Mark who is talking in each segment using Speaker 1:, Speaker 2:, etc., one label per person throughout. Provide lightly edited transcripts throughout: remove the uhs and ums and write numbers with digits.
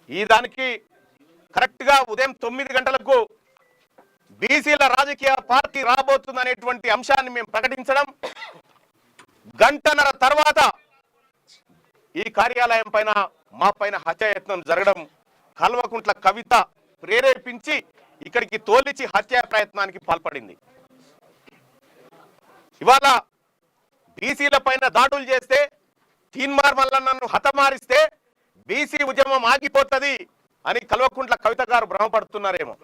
Speaker 1: ఈ దానికి కరెక్ట్గా ఉదయం 9 గంటలకు బీసీల రాజకీయ పార్టీ రాబోతుందనేటువంటి అంశాన్ని మేము ప్రకటించడం, గంటన్నర తర్వాత ఈ కార్యాలయం పైన మా పైన హత్యాయత్నం జరగడం, కల్వకుంట్ల కవిత ప్రేరేపించి ఇక్కడికి తోలిచి హత్యా ప్రయత్నానికి పాల్పడింది. ఇవాళ బీసీల పైన దాడులు చేస్తే, తీన్మార్ మల్లన్నను హతమారిస్తే బీసీ ఉద్యమం ఆగిపోతుంది అని కల్వకుంట్ల కవిత గారు భ్రమపడుతున్నారేమో.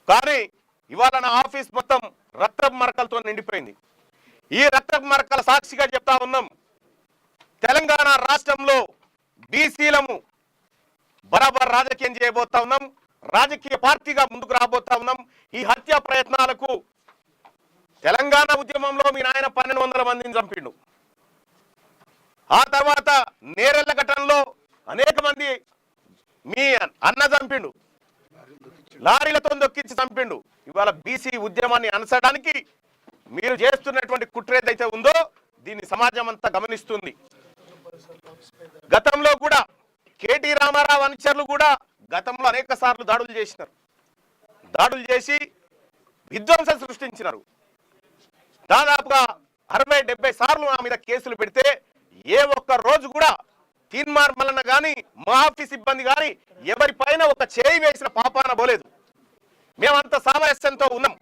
Speaker 1: కానీ ఇవాళ నా ఆఫీస్ మొత్తం రక్తపు మరకలతో నిండిపోయింది. ఈ రక్తపు మరకల సాక్షిగా చెప్తా ఉన్నాం, తెలంగాణ రాష్ట్రంలో బీసీలము బరాబర్ రాజకీయం చేయబోతా ఉన్నాం, రాజకీయ పార్టీగా ముందుకు రాబోతా ఉన్నాం. ఈ హత్యా ప్రయత్నాలకు తెలంగాణ ఉద్యమంలో మీ నాయన 1200 మందిని చంపిండు. ఆ తర్వాత నేరెళ్ల ఘటనలో అనేక మంది మీ అన్న చంపిండు, లారీలతో దొక్కించి చంపిండు. ఇవాళ బీసీ ఉద్యమాన్ని అనసడానికి మీరు చేస్తున్నటువంటి కుట్ర ఏదైతే ఉందో దీన్ని సమాజం అంతా గమనిస్తుంది. గతంలో కూడా కేటీ రామారావు అనుచరులు కూడా గతంలో అనేక సార్లు దాడులు చేసినారు. దాడులు చేసి విధ్వంసం సృష్టించినారు. దాదాపుగా 60-70 సార్లు నా మీద కేసులు పెడితే ఏ ఒక్క రోజు కూడా తీన్మార్ మల్లన్న కానీ మా ఆఫీస్ సిబ్బంది కానీ ఎవరిపైన ఒక చేయి వేసిన పాపాన పోలేదు. మేమంత సామరస్యంతో ఉన్నాం.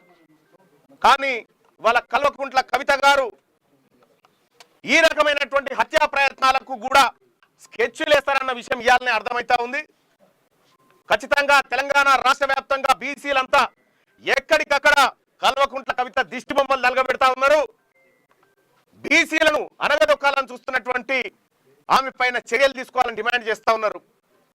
Speaker 1: కానీ వాళ్ళ కల్వకుంట్ల కవిత గారు ఈ రకమైనటువంటి హత్యా ప్రయత్నాలకు కూడా స్కెచ్లు వేస్తారన్న విషయం ఇయాలనే అర్థమవుతా ఉంది. ఖచ్చితంగా తెలంగాణ రాష్ట్ర వ్యాప్తంగా బీసీలంతా ఎక్కడికక్కడ కల్వకుంట్ల కవిత దిష్టి బొమ్మలు నలగబెడతా ఉన్నారు. బీసీలను అనగదొక్కాలని చూస్తున్నటువంటి ఆమె పైన చర్యలు తీసుకోవాలని డిమాండ్ చేస్తా ఉన్నారు.